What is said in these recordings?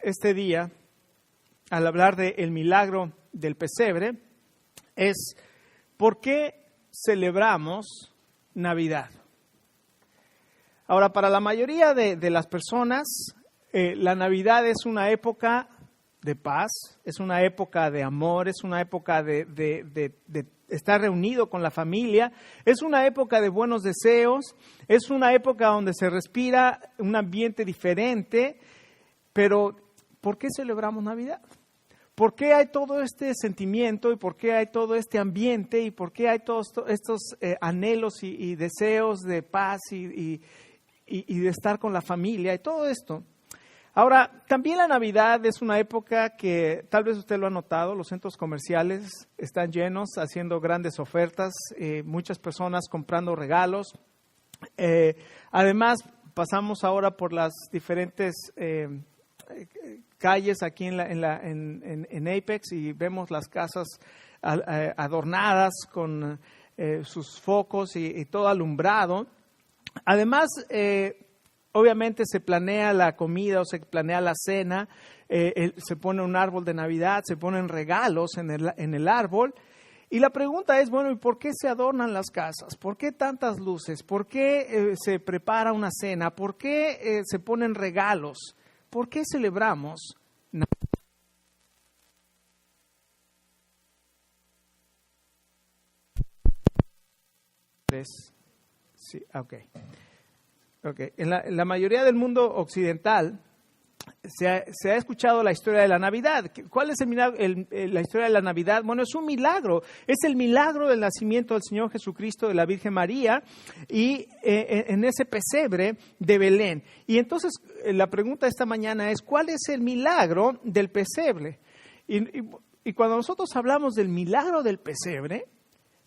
Este día, al hablar del milagro del pesebre, es ¿por qué celebramos Navidad? Ahora, para la mayoría de las personas, la Navidad es una época de paz, es una época de amor, es una época de estar reunido con la familia, es una época de buenos deseos, es una época donde se respira un ambiente diferente, pero ¿por qué celebramos Navidad? ¿Por qué hay todo este sentimiento y por qué hay todo este ambiente y por qué hay todos estos anhelos y deseos de paz y de estar con la familia y todo esto? Ahora, también la Navidad es una época que tal vez usted lo ha notado, los centros comerciales están llenos, haciendo grandes ofertas, muchas personas comprando regalos. Además, pasamos ahora por las diferentes calles aquí en Apex y vemos las casas adornadas con sus focos y todo alumbrado. Además, obviamente se planea la comida o se planea la cena, se pone un árbol de Navidad, se ponen regalos en el árbol. Y la pregunta es, bueno, ¿y por qué se adornan las casas? ¿Por qué tantas luces? ¿Por qué se prepara una cena? ¿Por qué se ponen regalos? ¿Por qué celebramos Navidad? Sí, okay. En la mayoría del mundo occidental se ha escuchado la historia de la Navidad. ¿Cuál es la historia de la Navidad? Bueno, es un milagro. Es el milagro del nacimiento del Señor Jesucristo, de la Virgen María, y en ese pesebre de Belén. Y entonces la pregunta esta mañana es, ¿cuál es el milagro del pesebre? Y cuando nosotros hablamos del milagro del pesebre,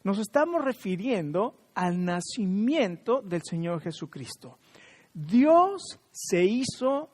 nos estamos refiriendo al nacimiento del Señor Jesucristo. Dios se hizo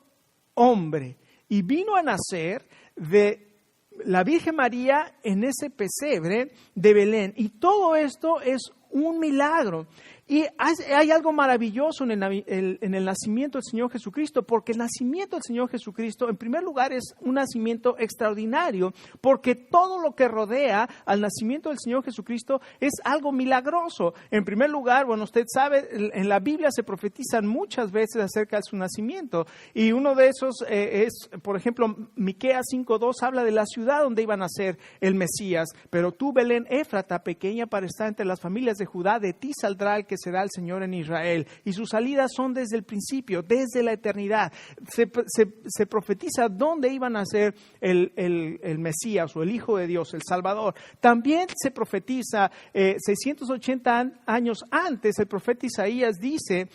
hombre y vino a nacer de la Virgen María en ese pesebre de Belén. Y todo esto es un milagro. Y hay algo maravilloso en el nacimiento del Señor Jesucristo, porque el nacimiento del Señor Jesucristo, en primer lugar, es un nacimiento extraordinario, porque todo lo que rodea al nacimiento del Señor Jesucristo es algo milagroso. En primer lugar, bueno, usted sabe, en la Biblia se profetizan muchas veces acerca de su nacimiento, y uno de esos es, por ejemplo, Miqueas 5:2 habla de la ciudad donde iba a nacer el Mesías. Pero tú, Belén Éfrata, pequeña para estar entre las familias de Judá, de ti saldrá el que será el Señor en Israel, y sus salidas son desde el principio, desde la eternidad. Se profetiza dónde iba a nacer el Mesías o el Hijo de Dios, el Salvador. También se profetiza 680 años antes, el profeta Isaías dice,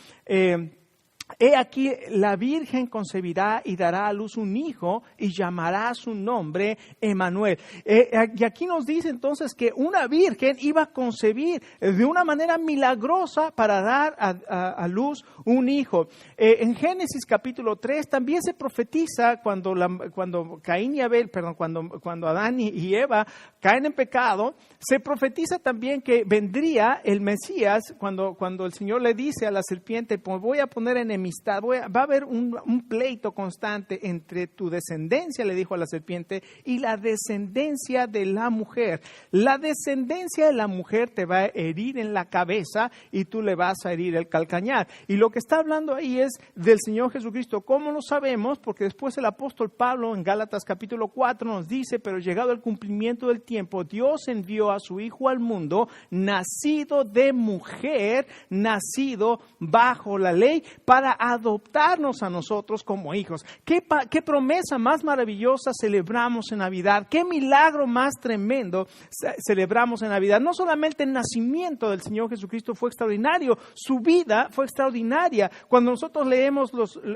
he aquí la Virgen concebirá y dará a luz un hijo y llamará su nombre Emmanuel. Y aquí nos dice entonces que una virgen iba a concebir de una manera milagrosa para dar a luz un hijo. En Génesis capítulo 3 también se profetiza cuando Caín y Abel, cuando Adán y Eva caen en pecado, se profetiza también que vendría el Mesías cuando el Señor le dice a la serpiente, pues voy a poner enemistad, va a haber un pleito constante entre tu descendencia, le dijo a la serpiente, y la descendencia de la mujer. La descendencia de la mujer te va a herir en la cabeza y tú le vas a herir el calcañar. Y lo que está hablando ahí es del Señor Jesucristo. ¿Cómo lo sabemos? Porque después el apóstol Pablo en Gálatas capítulo 4 nos dice, pero llegado el cumplimiento del tiempo, Dios envió a su Hijo al mundo, nacido de mujer, nacido bajo la ley, para adoptarnos a nosotros como hijos. ¿Qué promesa más maravillosa celebramos en Navidad? ¿Qué milagro más tremendo celebramos en Navidad? No solamente el nacimiento del Señor Jesucristo fue extraordinario, su vida fue extraordinaria. Cuando nosotros leemos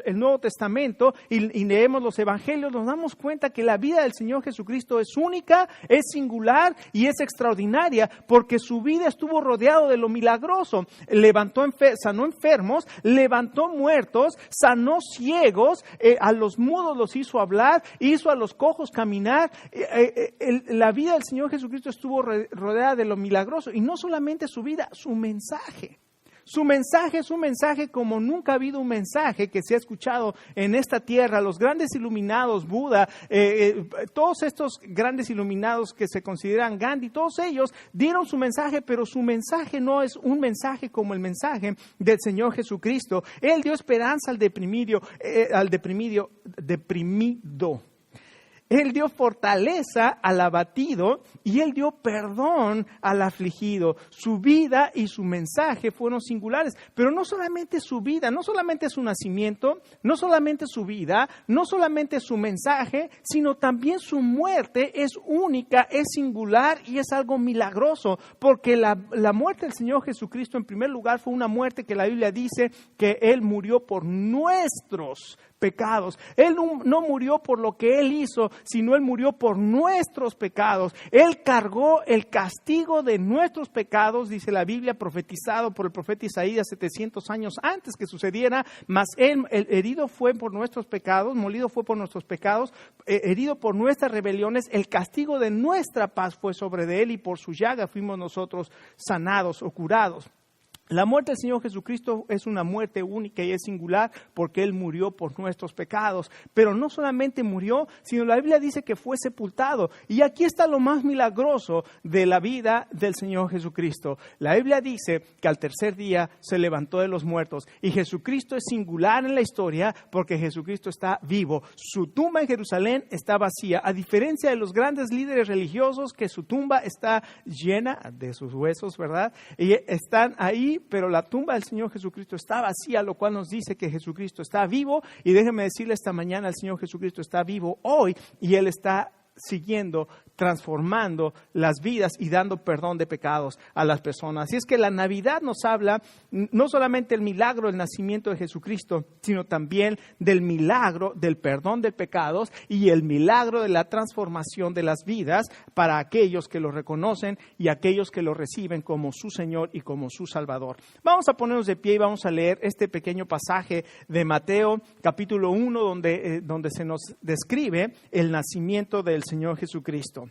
el Nuevo Testamento y leemos los Evangelios, nos damos cuenta que la vida del Señor Jesucristo es única, es singular y es extraordinaria, porque su vida estuvo rodeado de lo milagroso. Sanó enfermos, levantó muertos, sanó ciegos, a los mudos los hizo hablar, hizo a los cojos caminar. La vida del Señor Jesucristo estuvo rodeada de lo milagroso, y no solamente su vida, su mensaje. Su mensaje es un mensaje como nunca ha habido un mensaje que se ha escuchado en esta tierra. Los grandes iluminados, Buda, todos estos grandes iluminados que se consideran Gandhi, todos ellos dieron su mensaje, pero su mensaje no es un mensaje como el mensaje del Señor Jesucristo. Él dio esperanza al deprimido. Él dio fortaleza al abatido y Él dio perdón al afligido. Su vida y su mensaje fueron singulares, pero no solamente su vida, no solamente su nacimiento, no solamente su vida, no solamente su mensaje, sino también su muerte es única, es singular y es algo milagroso, porque la muerte del Señor Jesucristo en primer lugar fue una muerte que la Biblia dice que Él murió por nuestros pecados. Él no murió por lo que Él hizo, sino Él murió por nuestros pecados. Él cargó el castigo de nuestros pecados, dice la Biblia, profetizado por el profeta Isaías 700 años antes que sucediera, mas Él herido fue por nuestros pecados, molido fue por nuestros pecados, herido por nuestras rebeliones, el castigo de nuestra paz fue sobre de Él y por su llaga fuimos nosotros sanados o curados. La muerte del Señor Jesucristo es una muerte única y es singular porque Él murió por nuestros pecados. Pero no solamente murió, sino la Biblia dice que fue sepultado. Y aquí está lo más milagroso de la vida del Señor Jesucristo. La Biblia dice que al tercer día se levantó de los muertos. Y Jesucristo es singular en la historia porque Jesucristo está vivo. Su tumba en Jerusalén está vacía. A diferencia de los grandes líderes religiosos que su tumba está llena de sus huesos, ¿verdad? Y están ahí, pero la tumba del Señor Jesucristo está vacía, lo cual nos dice que Jesucristo está vivo. Y déjeme decirle esta mañana, el Señor Jesucristo está vivo hoy y Él está siguiendo, transformando las vidas y dando perdón de pecados a las personas. Así es que la Navidad nos habla no solamente del milagro del nacimiento de Jesucristo, sino también del milagro del perdón de pecados y el milagro de la transformación de las vidas para aquellos que lo reconocen y aquellos que lo reciben como su Señor y como su Salvador. Vamos a ponernos de pie y vamos a leer este pequeño pasaje de Mateo capítulo 1 donde se nos describe el nacimiento del Señor Jesucristo.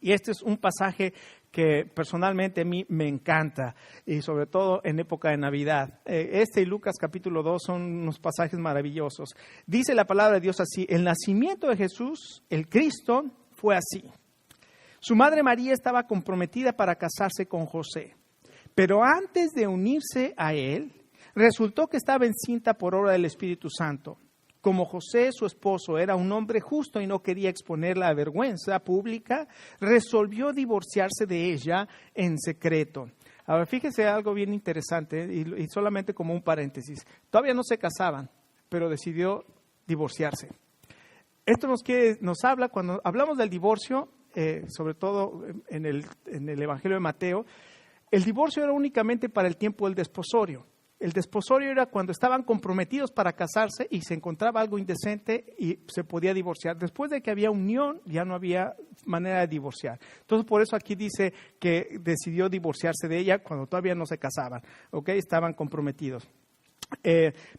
Y este es un pasaje que personalmente a mí me encanta, y sobre todo en época de Navidad. Este y Lucas capítulo 2 son unos pasajes maravillosos. Dice la palabra de Dios así: el nacimiento de Jesús, el Cristo, fue así. Su madre María estaba comprometida para casarse con José, pero antes de unirse a él, resultó que estaba encinta por obra del Espíritu Santo. Como José, su esposo, era un hombre justo y no quería exponerla a vergüenza pública, resolvió divorciarse de ella en secreto. Ahora, fíjese algo bien interesante y solamente como un paréntesis. Todavía no se casaban, pero decidió divorciarse. Esto nos habla, cuando hablamos del divorcio, sobre todo en el Evangelio de Mateo, el divorcio era únicamente para el tiempo del desposorio. El desposorio era cuando estaban comprometidos para casarse y se encontraba algo indecente y se podía divorciar. Después de que había unión, ya no había manera de divorciar. Entonces, por eso aquí dice que decidió divorciarse de ella cuando todavía no se casaban, ¿ok? Estaban comprometidos.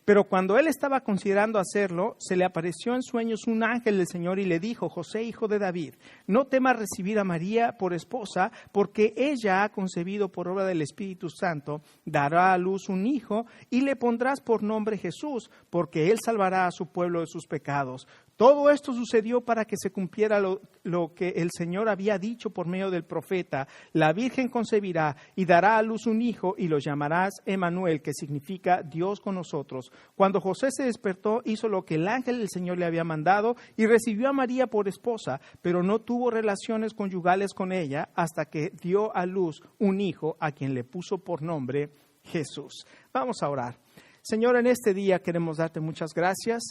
Pero cuando él estaba considerando hacerlo, se le apareció en sueños un ángel del Señor y le dijo: José, hijo de David, no temas recibir a María por esposa, porque ella ha concebido por obra del Espíritu Santo, dará a luz un hijo y le pondrás por nombre Jesús, porque él salvará a su pueblo de sus pecados. Todo esto sucedió para que se cumpliera lo que el Señor había dicho por medio del profeta: la Virgen concebirá y dará a luz un hijo y lo llamarás Emmanuel, que significa Dios con nosotros. Cuando José se despertó, hizo lo que el ángel del Señor le había mandado y recibió a María por esposa, pero no tuvo relaciones conyugales con ella hasta que dio a luz un hijo a quien le puso por nombre Jesús. Vamos a orar. Señor, en este día queremos darte muchas gracias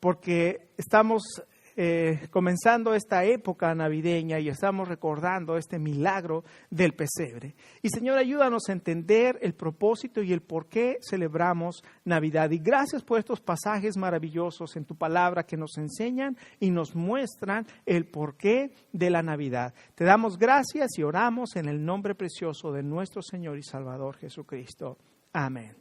porque estamos comenzando esta época navideña y estamos recordando este milagro del pesebre. Y Señor, ayúdanos a entender el propósito y el por qué celebramos Navidad. Y gracias por estos pasajes maravillosos en tu palabra que nos enseñan y nos muestran el porqué de la Navidad. Te damos gracias y oramos en el nombre precioso de nuestro Señor y Salvador Jesucristo. Amén.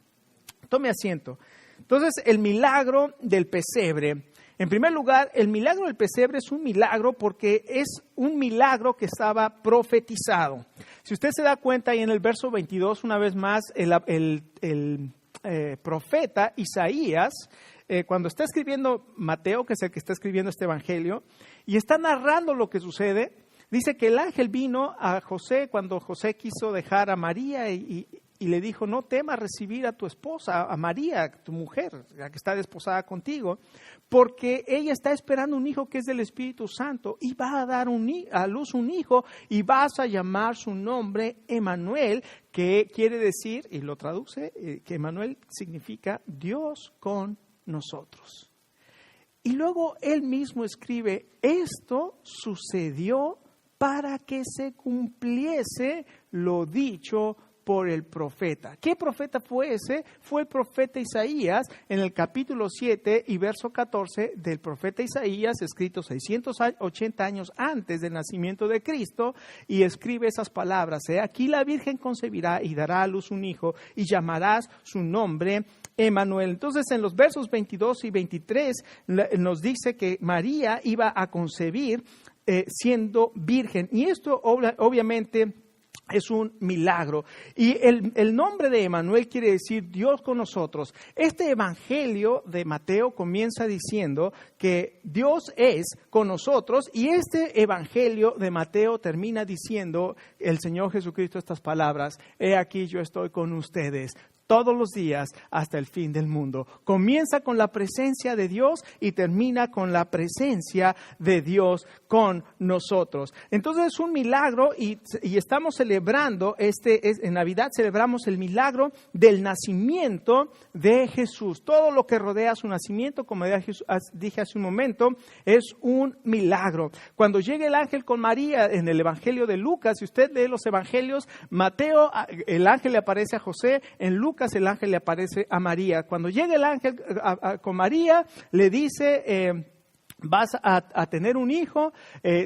Tome asiento. Entonces, el milagro del pesebre En primer lugar, el milagro del pesebre es un milagro porque es un milagro que estaba profetizado. Si usted se da cuenta ahí en el verso 22, una vez más, el profeta Isaías, cuando está escribiendo Mateo, que es el que está escribiendo este evangelio, y está narrando lo que sucede, dice que el ángel vino a José cuando José quiso dejar a María y le dijo, no temas recibir a tu esposa, a María, tu mujer, la que está desposada contigo, porque ella está esperando un hijo que es del Espíritu Santo y va a dar a luz un hijo y vas a llamar su nombre Emmanuel, que quiere decir, y lo traduce, que Emmanuel significa Dios con nosotros. Y luego él mismo escribe, esto sucedió para que se cumpliese lo dicho por el profeta. ¿Qué profeta fue ese? Fue el profeta Isaías en el capítulo 7 y verso 14 del profeta Isaías, escrito 680 años antes del nacimiento de Cristo, y escribe esas palabras. Aquí la Virgen concebirá y dará a luz un hijo y llamarás su nombre Emmanuel. Entonces en los versos 22 y 23 nos dice que María iba a concebir siendo virgen. Y esto obviamente es un milagro. Y el nombre de Emmanuel quiere decir Dios con nosotros. Este evangelio de Mateo comienza diciendo que Dios es con nosotros, y este evangelio de Mateo termina diciendo el Señor Jesucristo estas palabras: he aquí yo estoy con ustedes todos los días hasta el fin del mundo. Comienza con la presencia de Dios y termina con la presencia de Dios con nosotros. Entonces es un milagro y estamos celebrando, en Navidad celebramos el milagro del nacimiento de Jesús. Todo lo que rodea su nacimiento, como dije hace un momento, es un milagro. Cuando llega el ángel con María en el Evangelio de Lucas, si usted lee los Evangelios, Mateo, el ángel le aparece a José, en Lucas el ángel le aparece a María. Cuando llega el ángel con María, le dice, vas a tener un hijo,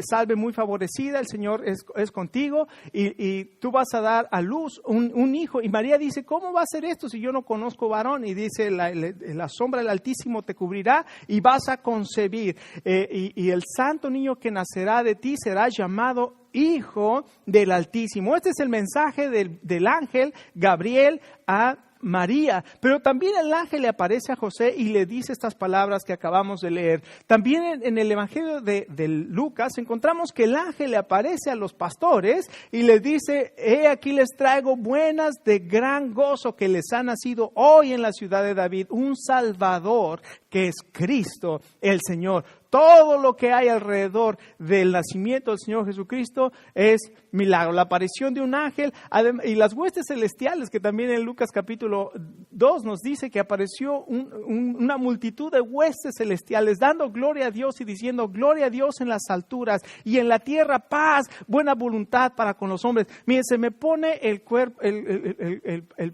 salve muy favorecida, el Señor es contigo, y tú vas a dar a luz un hijo. Y María dice, ¿cómo va a ser esto si yo no conozco varón? Y dice, la sombra del Altísimo te cubrirá y vas a concebir. Y el santo niño que nacerá de ti será llamado Hijo del Altísimo. Este es el mensaje del ángel Gabriel a María, pero también el ángel le aparece a José y le dice estas palabras que acabamos de leer. También en el Evangelio de Lucas encontramos que el ángel le aparece a los pastores y les dice, he aquí les traigo buenas de gran gozo, que les ha nacido hoy en la ciudad de David un Salvador, que es Cristo el Señor. Todo lo que hay alrededor del nacimiento del Señor Jesucristo es milagro. La aparición de un ángel y las huestes celestiales, que también en Lucas capítulo 2 nos dice que apareció una multitud de huestes celestiales dando gloria a Dios y diciendo gloria a Dios en las alturas y en la tierra paz, buena voluntad para con los hombres. Miren, se me pone el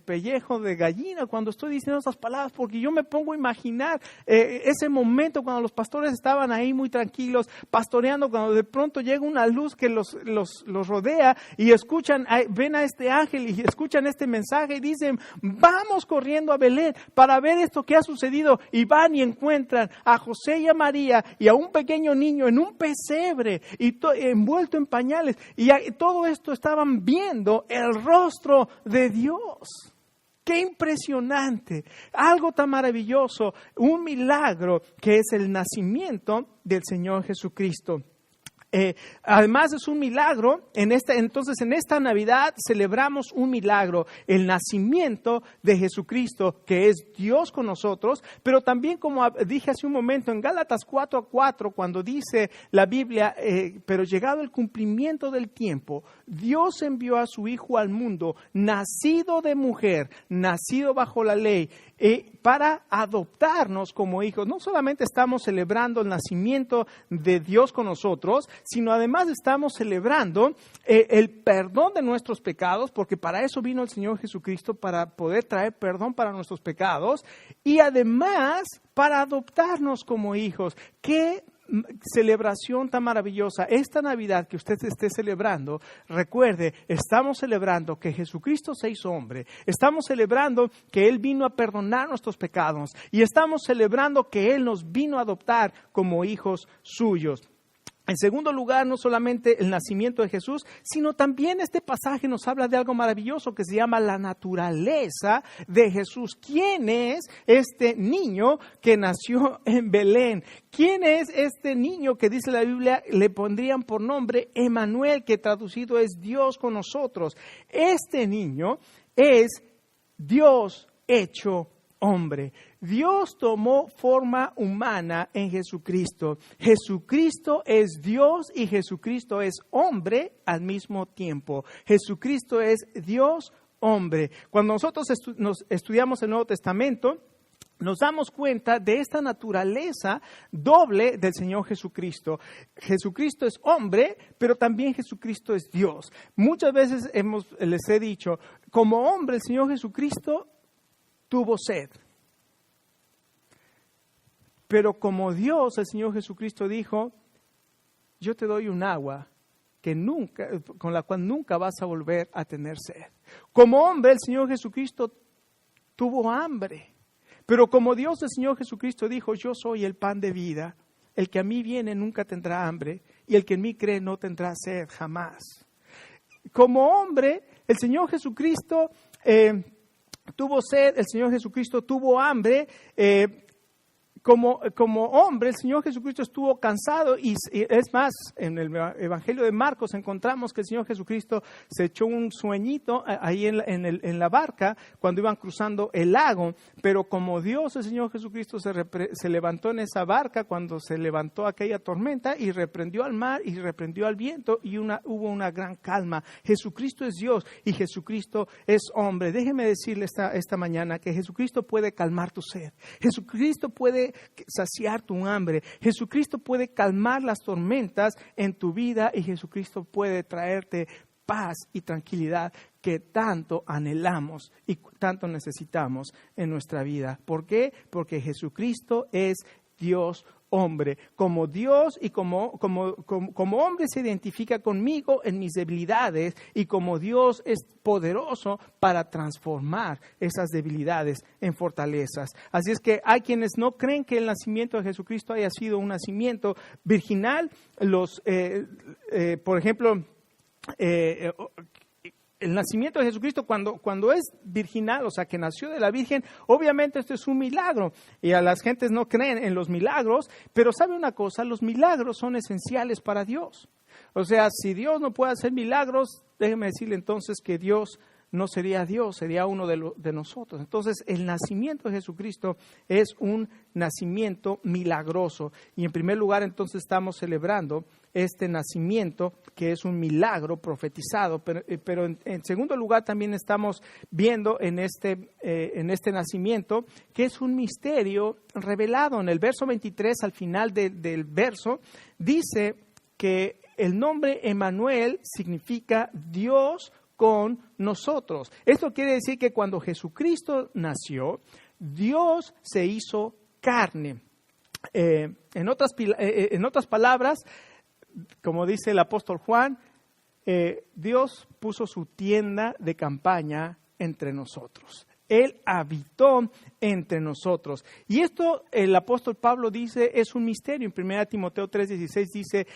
pellejo de gallina cuando estoy diciendo esas palabras, porque yo me pongo a imaginar ese momento cuando los pastores estaban ahí muy tranquilos, pastoreando, cuando de pronto llega una luz que los rodea y escuchan, ven a este ángel y escuchan este mensaje y dicen, vamos corriendo a Belén para ver esto que ha sucedido, y van y encuentran a José y a María y a un pequeño niño en un pesebre y envuelto en pañales, y todo esto estaban viendo el rostro de Dios. ¡Qué impresionante! Algo tan maravilloso, un milagro que es el nacimiento del Señor Jesucristo. Además es un milagro, entonces en esta Navidad celebramos un milagro, el nacimiento de Jesucristo, que es Dios con nosotros, pero también, como dije hace un momento, en Gálatas 4:4, cuando dice la Biblia, pero llegado el cumplimiento del tiempo, Dios envió a su Hijo al mundo, nacido de mujer, nacido bajo la ley, para adoptarnos como hijos. No solamente estamos celebrando el nacimiento de Dios con nosotros, sino además estamos celebrando el perdón de nuestros pecados, porque para eso vino el Señor Jesucristo, para poder traer perdón para nuestros pecados, y además para adoptarnos como hijos. ¡Qué celebración tan maravillosa. Esta Navidad que usted esté celebrando, recuerde, estamos celebrando que Jesucristo se hizo hombre. Estamos celebrando que Él vino a perdonar nuestros pecados. Y estamos celebrando que Él nos vino a adoptar como hijos suyos. En segundo lugar, no solamente el nacimiento de Jesús, sino también este pasaje nos habla de algo maravilloso que se llama la naturaleza de Jesús. ¿Quién es este niño que nació en Belén? ¿Quién es este niño que dice la Biblia le pondrían por nombre Emmanuel, que traducido es Dios con nosotros? Este niño es Dios hecho hombre. Dios tomó forma humana en Jesucristo. Jesucristo es Dios y Jesucristo es hombre al mismo tiempo. Jesucristo es Dios hombre. Cuando nosotros estudiamos el Nuevo Testamento, nos damos cuenta de esta naturaleza doble del Señor Jesucristo. Jesucristo es hombre, pero también Jesucristo es Dios. Muchas veces les he dicho, como hombre el Señor Jesucristo tuvo sed. Pero como Dios, el Señor Jesucristo dijo, yo te doy un agua con la cual nunca vas a volver a tener sed. Como hombre, el Señor Jesucristo tuvo hambre. Pero como Dios, el Señor Jesucristo dijo, yo soy el pan de vida. El que a mí viene nunca tendrá hambre y el que en mí cree no tendrá sed jamás. Como hombre, el Señor Jesucristo tuvo sed, el Señor Jesucristo tuvo hambre. Como hombre, el Señor Jesucristo estuvo cansado y es más, en el Evangelio de Marcos encontramos que el Señor Jesucristo se echó un sueñito ahí en la barca cuando iban cruzando el lago, pero como Dios, el Señor Jesucristo se levantó en esa barca cuando se levantó aquella tormenta y reprendió al mar y reprendió al viento y hubo una gran calma. Jesucristo es Dios y Jesucristo es hombre. Déjeme decirle esta mañana que Jesucristo puede calmar tu sed. Jesucristo puede saciar tu hambre. Jesucristo puede calmar las tormentas en tu vida y Jesucristo puede traerte paz y tranquilidad que tanto anhelamos y tanto necesitamos en nuestra vida. ¿Por qué? Porque Jesucristo es Dios hombre. Como Dios y como hombre se identifica conmigo en mis debilidades y como Dios es poderoso para transformar esas debilidades en fortalezas. Así es que hay quienes no creen que el nacimiento de Jesucristo haya sido un nacimiento virginal. Por ejemplo, el nacimiento de Jesucristo cuando es virginal, o sea, que nació de la Virgen, obviamente esto es un milagro y a las gentes no creen en los milagros, pero ¿sabe una cosa? Los milagros son esenciales para Dios. O sea, si Dios no puede hacer milagros, déjeme decirle entonces que Dios no sería Dios, sería uno de nosotros. Entonces, el nacimiento de Jesucristo es un nacimiento milagroso. Y en primer lugar, entonces, estamos celebrando este nacimiento que es un milagro profetizado. Pero en segundo lugar, también estamos viendo en este nacimiento que es un misterio revelado. En el verso 23, al final del verso, dice que el nombre Emmanuel significa Dios con nosotros. Esto quiere decir que cuando Jesucristo nació, Dios se hizo carne. En otras palabras, como dice el apóstol Juan, Dios puso su tienda de campaña entre nosotros. Él habitó entre nosotros. Y esto el apóstol Pablo dice es un misterio. En 1 Timoteo 3:16 dice,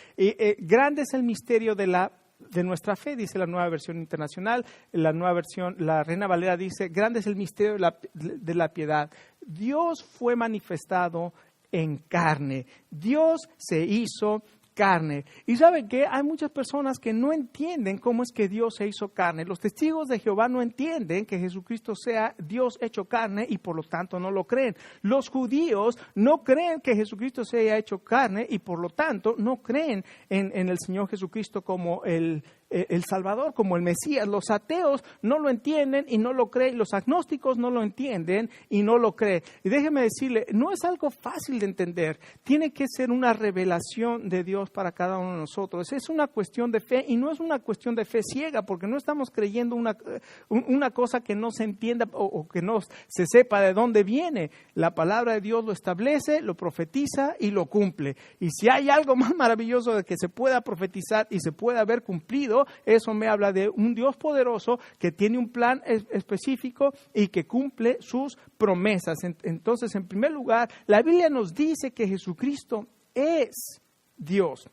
grande es el misterio de nuestra fe, dice la Nueva Versión Internacional. La Nueva Versión, la Reina Valera dice, grande es el misterio de la piedad. Dios fue manifestado en carne. Dios se hizo carne. ¿Y saben qué? Hay muchas personas que no entienden cómo es que Dios se hizo carne. Los testigos de Jehová no entienden que Jesucristo sea Dios hecho carne y por lo tanto no lo creen. Los judíos no creen que Jesucristo se haya hecho carne y por lo tanto no creen en el Señor Jesucristo como el el Salvador, como el Mesías. Los ateos no lo entienden y no lo creen. Los agnósticos no lo entienden y no lo creen. Y déjeme decirle, no es algo fácil de entender. Tiene que ser una revelación de Dios para cada uno de nosotros. Es una cuestión de fe y no es una cuestión de fe ciega, porque no estamos creyendo una cosa que no se entienda o que no se sepa de dónde viene. La palabra de Dios lo establece, lo profetiza y lo cumple. Y si hay algo más maravilloso de que se pueda profetizar y se pueda ver cumplido, eso me habla de un Dios poderoso que tiene un plan específico y que cumple sus promesas. Entonces, en primer lugar, la Biblia nos dice que Jesucristo es Dios.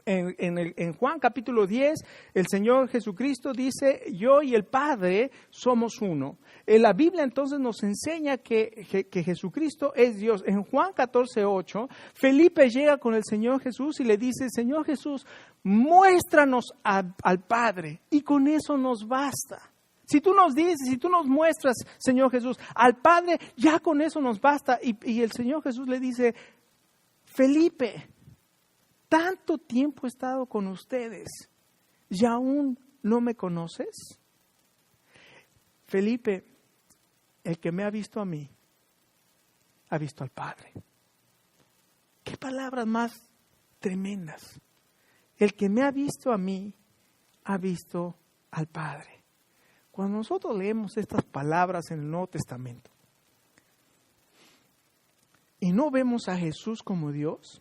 En Juan capítulo 10, el Señor Jesucristo dice, yo y el Padre somos uno. La Biblia entonces nos enseña que Jesucristo es Dios. En Juan 14:8, Felipe llega con el Señor Jesús y le dice, Señor Jesús, muéstranos al Padre y con eso nos basta. Si tú nos dices, si tú nos muestras, Señor Jesús, al Padre, ya con eso nos basta. Y el Señor Jesús le dice, Felipe, tanto tiempo he estado con ustedes y aún no me conoces. Felipe, el que me ha visto a mí, ha visto al Padre. Qué palabras más tremendas. El que me ha visto a mí, ha visto al Padre. Cuando nosotros leemos estas palabras en el Nuevo Testamento y no vemos a Jesús como Dios,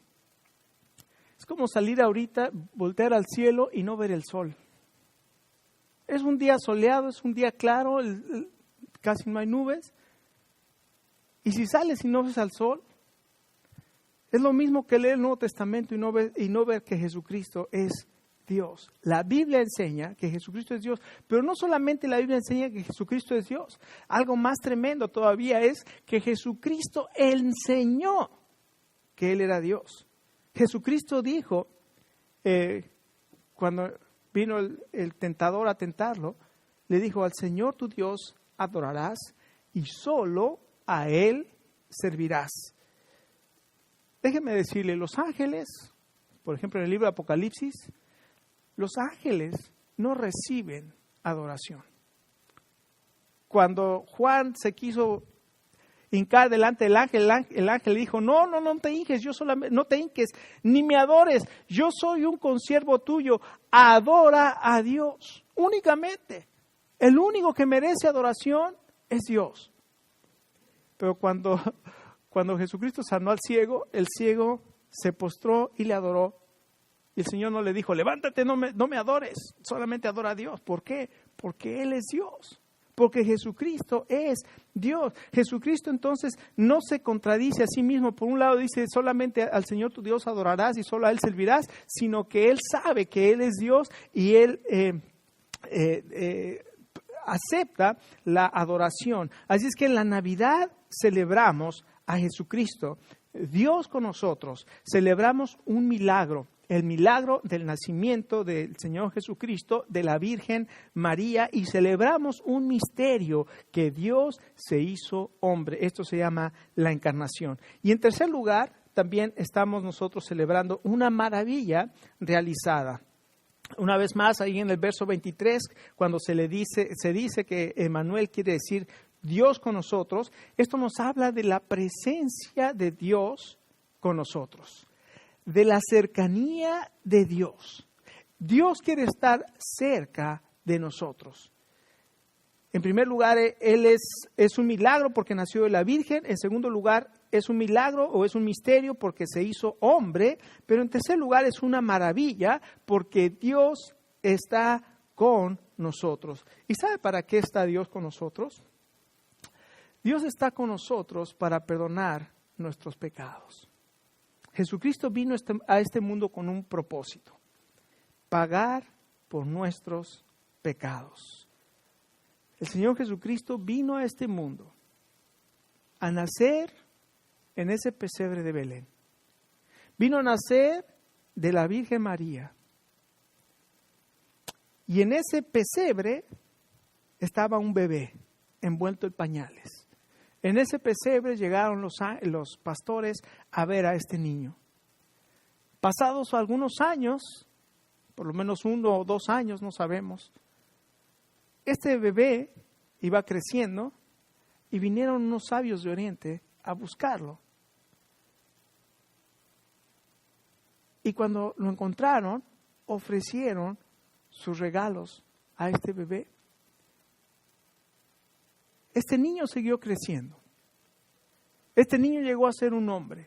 es como salir ahorita, voltear al cielo y no ver el sol. Es un día soleado, es un día claro, casi no hay nubes. Y si sales y no ves al sol, es lo mismo que leer el Nuevo Testamento y no ver que Jesucristo es Dios. La Biblia enseña que Jesucristo es Dios, pero no solamente la Biblia enseña que Jesucristo es Dios. Algo más tremendo todavía es que Jesucristo enseñó que Él era Dios. Jesucristo dijo, cuando vino el tentador a tentarlo, le dijo, al Señor tu Dios adorarás y solo a Él servirás. Déjeme decirle, los ángeles, por ejemplo en el libro de Apocalipsis, los ángeles no reciben adoración. Cuando Juan se quiso hincar delante del ángel, el ángel le dijo, no te hinques, no te hinques, ni me adores, yo soy un consiervo tuyo, adora a Dios, únicamente. El único que merece adoración es Dios. Pero cuando Jesucristo sanó al ciego, el ciego se postró y le adoró. Y el Señor no le dijo, levántate, no me adores, solamente adora a Dios. ¿Por qué? Porque Él es Dios. Porque Jesucristo es Dios. Jesucristo entonces no se contradice a sí mismo. Por un lado dice, solamente al Señor tu Dios adorarás y solo a Él servirás, sino que Él sabe que Él es Dios y Él acepta la adoración. Así es que en la Navidad celebramos a Jesucristo, Dios con nosotros. Celebramos un milagro. El milagro del nacimiento del Señor Jesucristo, de la Virgen María, y celebramos un misterio, que Dios se hizo hombre. Esto se llama la encarnación. Y en tercer lugar, también estamos nosotros celebrando una maravilla realizada. Una vez más, ahí en el verso 23, cuando se dice que Emmanuel quiere decir Dios con nosotros, esto nos habla de la presencia de Dios con nosotros, de la cercanía de Dios. Dios quiere estar cerca de nosotros. En primer lugar, Él es un milagro porque nació de la Virgen. En segundo lugar, es un milagro o es un misterio porque se hizo hombre. Pero en tercer lugar, es una maravilla porque Dios está con nosotros. ¿Y sabe para qué está Dios con nosotros? Dios está con nosotros para perdonar nuestros pecados. Jesucristo vino a este mundo con un propósito: pagar por nuestros pecados. El Señor Jesucristo vino a este mundo a nacer en ese pesebre de Belén. Vino a nacer de la Virgen María. Y en ese pesebre estaba un bebé envuelto en pañales. En ese pesebre llegaron los pastores a ver a este niño. Pasados algunos años, por lo menos 1 o 2 años, no sabemos. Este bebé iba creciendo y vinieron unos sabios de Oriente a buscarlo. Y cuando lo encontraron, ofrecieron sus regalos a este bebé. Este niño siguió creciendo. Este niño llegó a ser un hombre.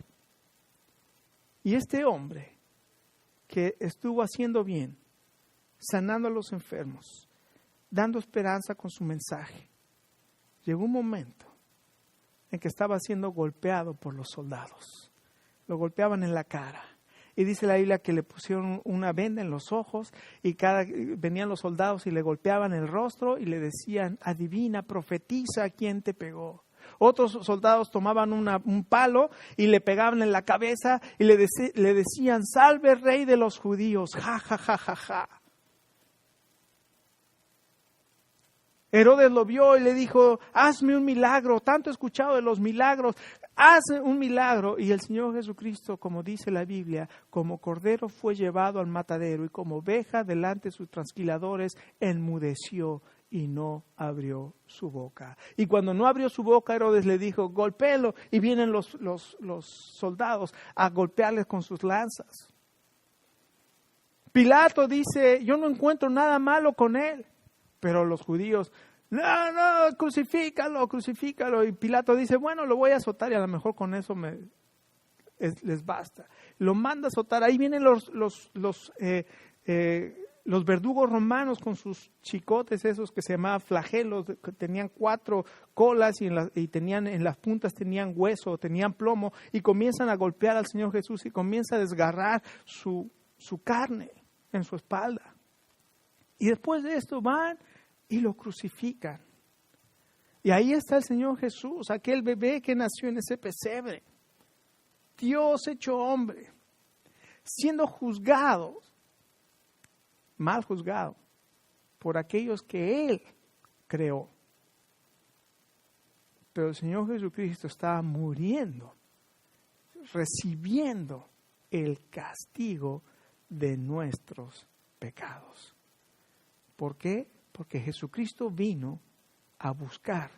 Y este hombre que estuvo haciendo bien, sanando a los enfermos, dando esperanza con su mensaje, llegó un momento en que estaba siendo golpeado por los soldados. Lo golpeaban en la cara. Y dice la Biblia que le pusieron una venda en los ojos y venían los soldados y le golpeaban el rostro y le decían, adivina, profetiza quién te pegó. Otros soldados tomaban un palo y le pegaban en la cabeza y le decían, salve rey de los judíos, ja, ja, ja, ja, ja. Herodes lo vio y le dijo, hazme un milagro, tanto he escuchado de los milagros, hazme un milagro. Y el Señor Jesucristo, como dice la Biblia, como cordero fue llevado al matadero y como oveja delante de sus trasquiladores, enmudeció y no abrió su boca. Y cuando no abrió su boca, Herodes le dijo, golpéelo, y vienen los soldados a golpearles con sus lanzas. Pilato dice, yo no encuentro nada malo con él. Pero los judíos, no, crucifícalo. Y Pilato dice, bueno, lo voy a azotar y a lo mejor con eso les basta. Lo manda a azotar. Ahí vienen los verdugos romanos con sus chicotes esos que se llamaban flagelos, que tenían 4 colas y tenían en las puntas tenían hueso, tenían plomo, y comienzan a golpear al Señor Jesús y comienza a desgarrar su carne en su espalda. Y después de esto van y lo crucifican. Y ahí está el Señor Jesús, aquel bebé que nació en ese pesebre. Dios hecho hombre, siendo juzgado, mal juzgado, por aquellos que Él creó. Pero el Señor Jesucristo estaba muriendo, recibiendo el castigo de nuestros pecados. ¿Por qué? Porque Jesucristo vino a buscar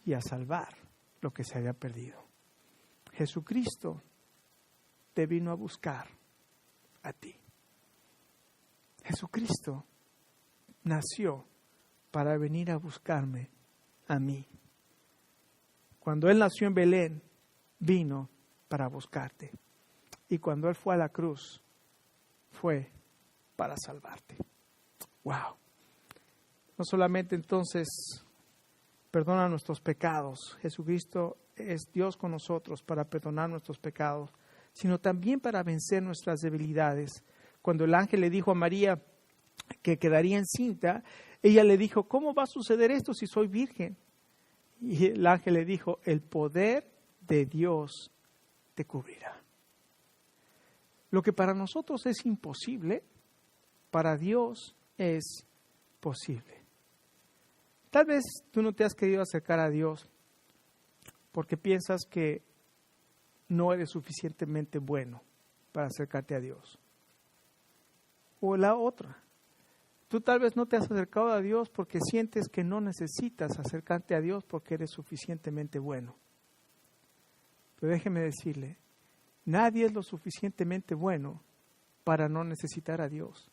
y a salvar lo que se había perdido. Jesucristo te vino a buscar a ti. Jesucristo nació para venir a buscarme a mí. Cuando Él nació en Belén, vino para buscarte. Y cuando Él fue a la cruz, fue para salvarte. ¡Wow! No solamente entonces perdona nuestros pecados, Jesucristo es Dios con nosotros para perdonar nuestros pecados, sino también para vencer nuestras debilidades. Cuando el ángel le dijo a María que quedaría encinta, ella le dijo, ¿cómo va a suceder esto si soy virgen? Y el ángel le dijo, el poder de Dios te cubrirá. Lo que para nosotros es imposible, para Dios es posible. Tal vez tú no te has querido acercar a Dios porque piensas que no eres suficientemente bueno para acercarte a Dios. O la otra, tú tal vez no te has acercado a Dios porque sientes que no necesitas acercarte a Dios porque eres suficientemente bueno. Pero déjeme decirle, nadie es lo suficientemente bueno para no necesitar a Dios.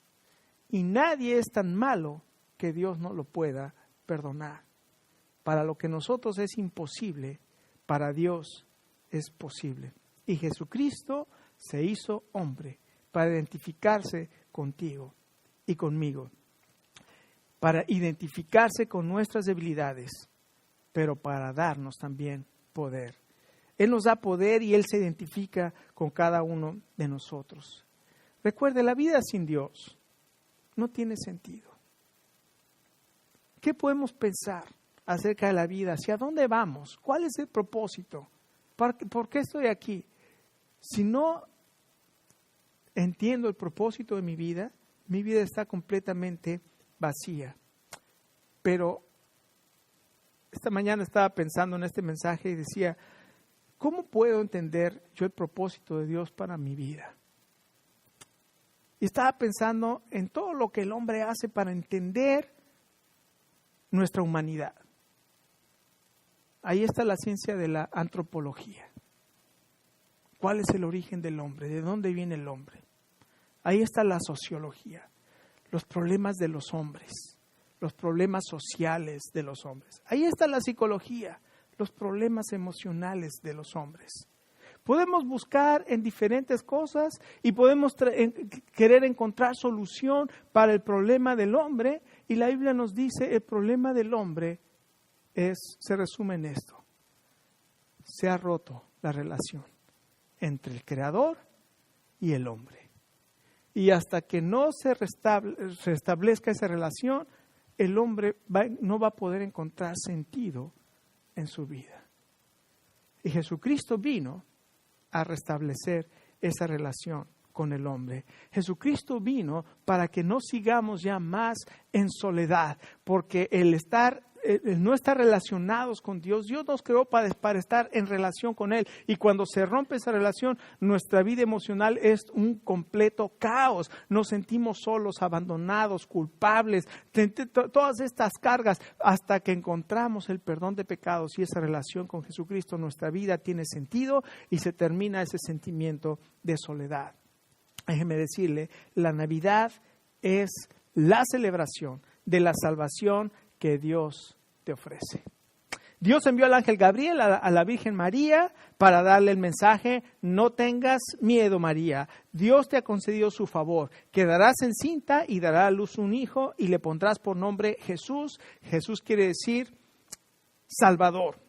Y nadie es tan malo que Dios no lo pueda perdonar. Para lo que nosotros es imposible, para Dios es posible. Y Jesucristo se hizo hombre para identificarse contigo y conmigo, para identificarse con nuestras debilidades, pero para darnos también poder. Él nos da poder y Él se identifica con cada uno de nosotros. Recuerde, la vida sin Dios no tiene sentido. ¿Qué podemos pensar acerca de la vida? ¿Hacia dónde vamos? ¿Cuál es el propósito? ¿Por qué estoy aquí? Si no entiendo el propósito de mi vida está completamente vacía. Pero esta mañana estaba pensando en este mensaje y decía, ¿cómo puedo entender yo el propósito de Dios para mi vida? Y estaba pensando en todo lo que el hombre hace para entender nuestra humanidad. Ahí está la ciencia de la antropología. ¿Cuál es el origen del hombre? ¿De dónde viene el hombre? Ahí está la sociología, los problemas de los hombres, los problemas sociales de los hombres. Ahí está la psicología, los problemas emocionales de los hombres. Podemos buscar en diferentes cosas y podemos querer encontrar solución para el problema del hombre, y la Biblia nos dice el problema del hombre se resume en esto: se ha roto la relación entre el Creador y el hombre. Y hasta que no se restablezca esa relación, el hombre no va a poder encontrar sentido en su vida. Y Jesucristo vino a restablecer esa relación con el hombre. Jesucristo vino para que no sigamos ya más en soledad, porque el no estar relacionados con Dios, Dios nos creó para estar en relación con Él, y cuando se rompe esa relación, nuestra vida emocional es un completo caos. Nos sentimos solos, abandonados, culpables, todas estas cargas, hasta que encontramos el perdón de pecados y esa relación con Jesucristo, nuestra vida tiene sentido y se termina ese sentimiento de soledad. Déjeme decirle, la Navidad es la celebración de la salvación que Dios te ofrece. Dios envió al ángel Gabriel a la Virgen María para darle el mensaje: no tengas miedo, María, Dios te ha concedido su favor, quedarás encinta y dará a luz un hijo y le pondrás por nombre Jesús. Jesús quiere decir Salvador.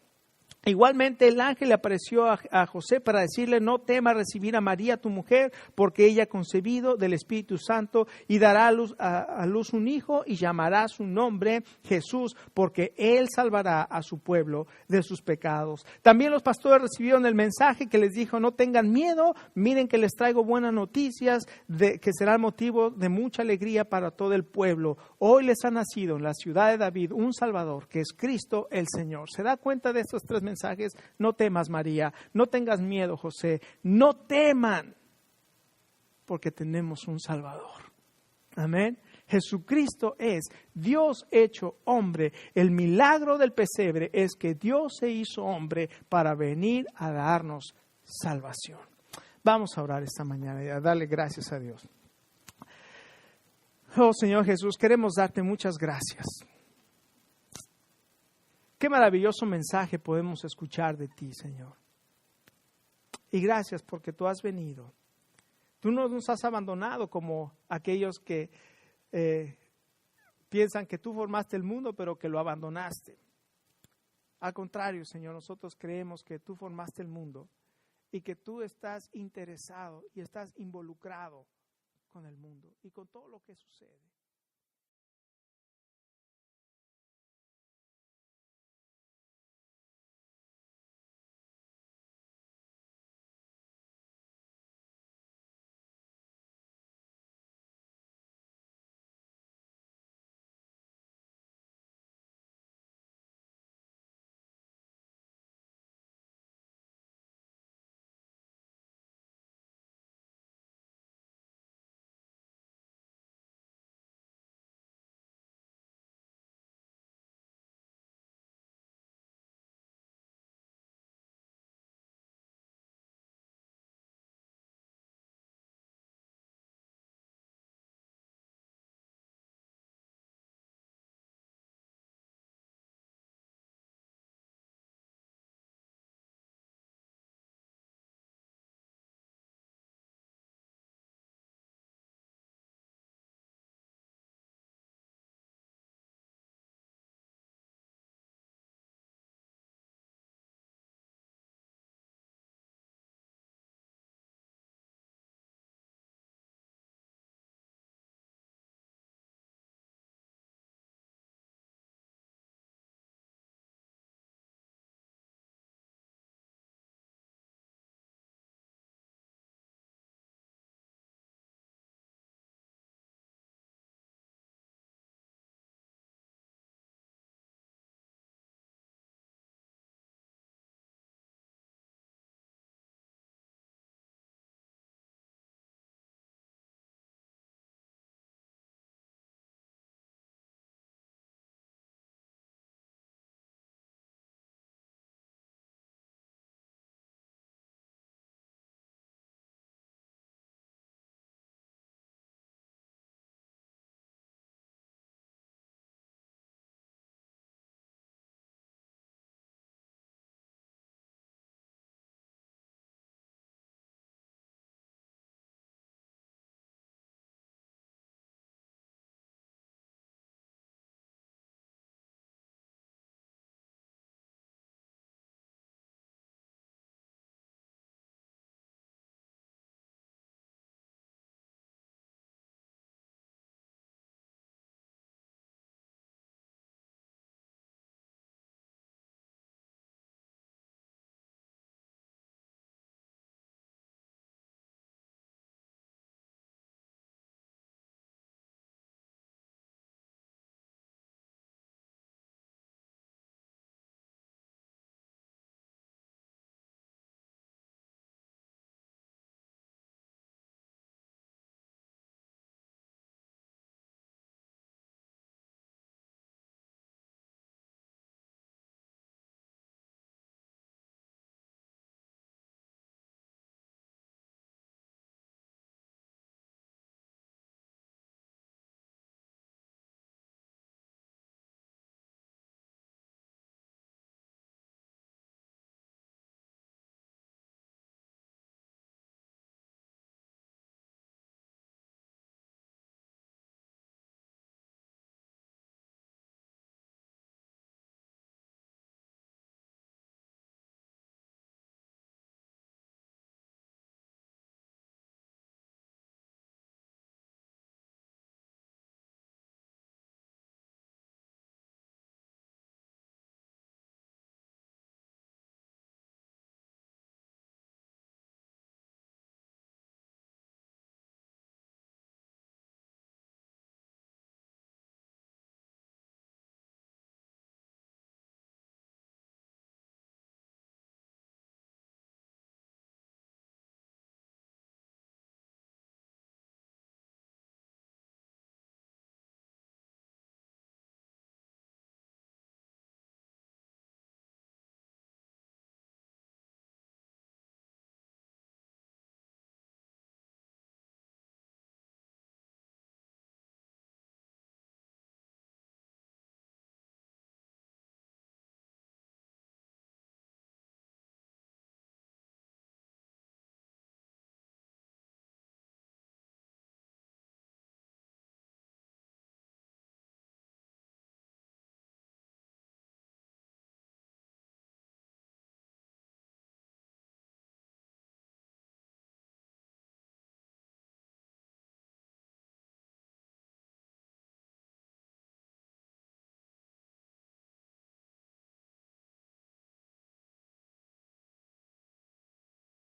Igualmente el ángel le apareció a José para decirle: no temas recibir a María tu mujer, porque ella ha concebido del Espíritu Santo y dará a luz un hijo y llamará su nombre Jesús, porque él salvará a su pueblo de sus pecados. También los pastores recibieron el mensaje que les dijo: no tengan miedo, miren que les traigo buenas noticias que serán motivo de mucha alegría para todo el pueblo. Hoy les ha nacido en la ciudad de David un Salvador, que es Cristo el Señor. ¿Se da cuenta de estos tres mensajes? No temas, María, no tengas miedo, José, no teman, porque tenemos un Salvador. Amén. Jesucristo es Dios hecho hombre. El milagro del pesebre es que Dios se hizo hombre para venir a darnos salvación. Vamos a orar esta mañana y a darle gracias a Dios. Oh Señor Jesús, queremos darte muchas gracias. Qué maravilloso mensaje podemos escuchar de ti, Señor. Y gracias porque tú has venido. Tú no nos has abandonado como aquellos que piensan que tú formaste el mundo, pero que lo abandonaste. Al contrario, Señor, nosotros creemos que tú formaste el mundo y que tú estás interesado y estás involucrado con el mundo y con todo lo que sucede.